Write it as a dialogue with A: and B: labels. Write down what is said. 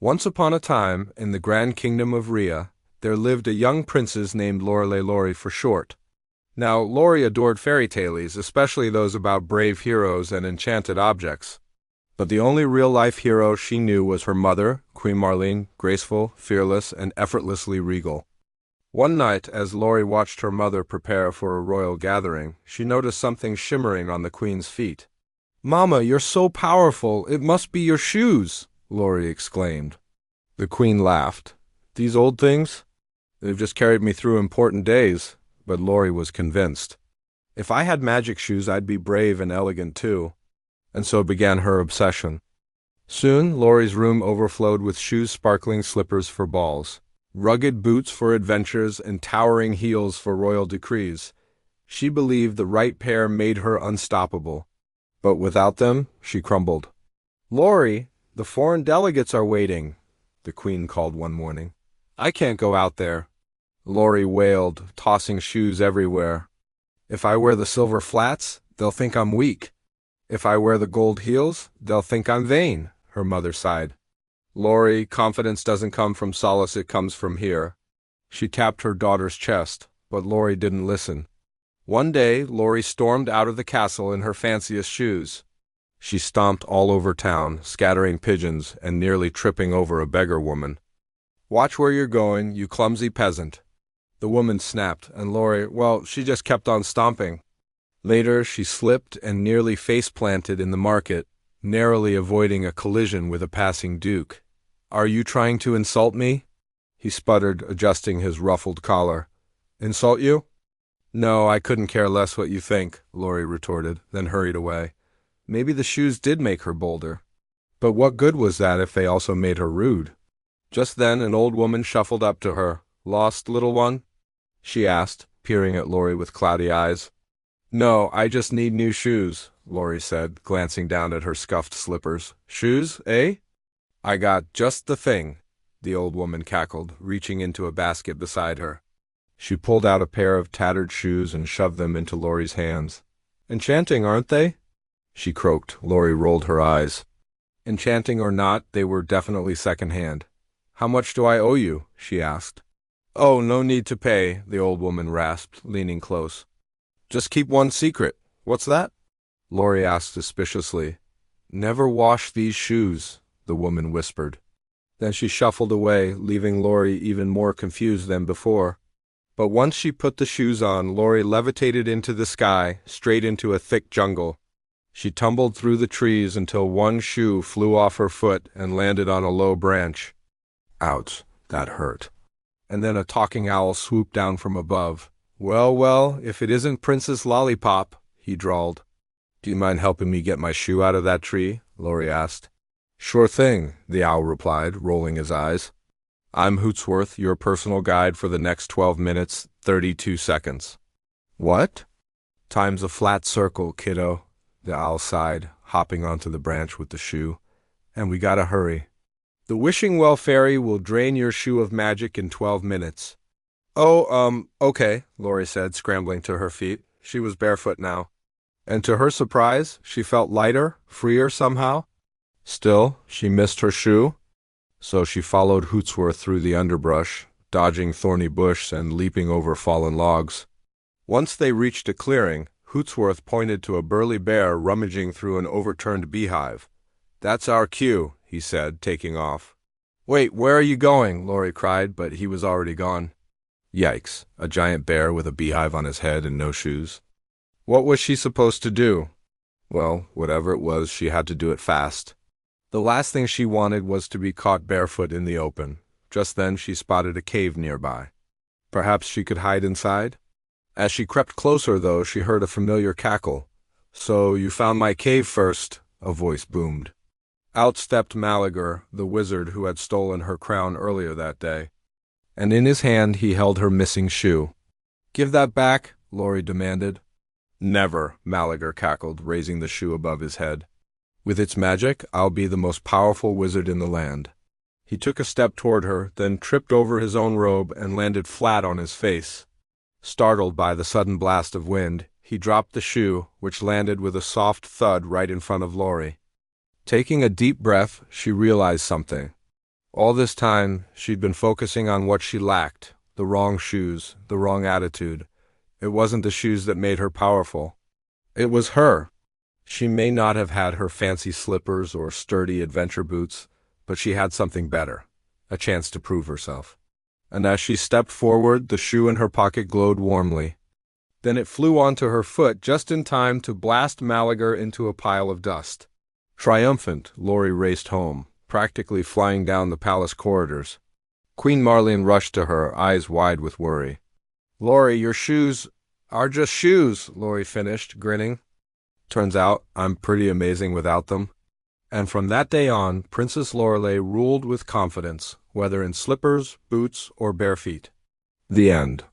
A: Once upon a time, in the grand kingdom of Rhea, there lived a young princess named Laurelei for short. Now, Lori adored fairy tales, especially those about brave heroes and enchanted objects. But the only real-life hero she knew was her mother, Queen Marlene, graceful, fearless, and effortlessly regal. One night, as Lori watched her mother prepare for a royal gathering, she noticed something shimmering on the queen's feet. "Mama, you're so powerful, it must be your shoes!" Lori exclaimed. The queen laughed. "These old things? They've just carried me through important days." But Lori was convinced. If I had magic shoes, I'd be brave and elegant too. And so began her obsession. Soon, Lori's room overflowed with shoes, sparkling slippers for balls, rugged boots for adventures, and towering heels for royal decrees. She believed the right pair made her unstoppable. But without them, she crumbled. "Lori, the foreign delegates are waiting," the queen called one morning. "I can't go out there." Lori wailed, tossing shoes everywhere. "If I wear the silver flats, they'll think I'm weak. If I wear the gold heels, they'll think I'm vain," her mother sighed. "Lori, confidence doesn't come from solace, it comes from here." She tapped her daughter's chest, but Lori didn't listen. One day, Lori stormed out of the castle in her fanciest shoes. She stomped all over town, scattering pigeons and nearly tripping over a beggar woman. "Watch where you're going, you clumsy peasant." The woman snapped, and Lori, well, she just kept on stomping. Later, she slipped and nearly face-planted in the market, narrowly avoiding a collision with a passing duke. "Are you trying to insult me?" he sputtered, adjusting his ruffled collar. "Insult you?" "No, I couldn't care less what you think," Lori retorted, then hurried away. Maybe the shoes did make her bolder. But what good was that if they also made her rude? Just then, an old woman shuffled up to her. "Lost, little one?" she asked, peering at Lori with cloudy eyes. "No, I just need new shoes," Lori said, glancing down at her scuffed slippers. "Shoes, eh?" "I got just the thing," the old woman cackled, reaching into a basket beside her. She pulled out a pair of tattered shoes and shoved them into Lori's hands. "Enchanting, aren't they?" she croaked. Lori rolled her eyes. Enchanting or not, they were definitely second-hand. "How much do I owe you?" she asked. "Oh, no need to pay," the old woman rasped, leaning close. "Just keep one secret." "What's that?" Lori asked suspiciously. "Never wash these shoes," the woman whispered. Then she shuffled away, leaving Lori even more confused than before. But once she put the shoes on, Lori levitated into the sky, straight into a thick jungle. She tumbled through the trees until one shoe flew off her foot and landed on a low branch. Ouch, that hurt. And then a talking owl swooped down from above. "Well, well, if it isn't Princess Lollipop," he drawled. "Do you mind helping me get my shoe out of that tree?" Lori asked. "Sure thing," the owl replied, rolling his eyes. "I'm Hootsworth, your personal guide for the next 12 minutes, 32 seconds. "What?" "Time's a flat circle, kiddo," the owl sighed, hopping onto the branch with the shoe. "And we gotta hurry. The wishing well fairy will drain your shoe of magic in 12 minutes. "Oh, okay," Lori said, scrambling to her feet. She was barefoot now. And to her surprise, she felt lighter, freer somehow. Still, she missed her shoe. So she followed Hootsworth through the underbrush, dodging thorny bush and leaping over fallen logs. Once they reached a clearing, Hootsworth pointed to a burly bear rummaging through an overturned beehive. "That's our cue," he said, taking off. "Wait, where are you going?" Lori cried, but he was already gone. Yikes, a giant bear with a beehive on his head and no shoes. What was she supposed to do? Well, whatever it was, she had to do it fast. The last thing she wanted was to be caught barefoot in the open. Just then she spotted a cave nearby. Perhaps she could hide inside? As she crept closer, though, she heard a familiar cackle. "So you found my cave first," a voice boomed. Out stepped Malagar, the wizard who had stolen her crown earlier that day. And in his hand he held her missing shoe. "Give that back," Lori demanded. "Never," Malagar cackled, raising the shoe above his head. "With its magic, I'll be the most powerful wizard in the land." He took a step toward her, then tripped over his own robe and landed flat on his face. Startled by the sudden blast of wind, he dropped the shoe, which landed with a soft thud right in front of Lori. Taking a deep breath, she realized something. All this time, she'd been focusing on what she lacked, the wrong shoes, the wrong attitude. It wasn't the shoes that made her powerful. It was her. She may not have had her fancy slippers or sturdy adventure boots, but she had something better, a chance to prove herself. And as she stepped forward, the shoe in her pocket glowed warmly. Then it flew onto her foot just in time to blast Malagar into a pile of dust. Triumphant, Laurie raced home, practically flying down the palace corridors. Queen Marlene rushed to her, eyes wide with worry. "Laurie, your shoes are just shoes," Laurie finished, grinning. "Turns out I'm pretty amazing without them." And from that day on, Princess Laurelei ruled with confidence, whether in slippers, boots, or bare feet. The end.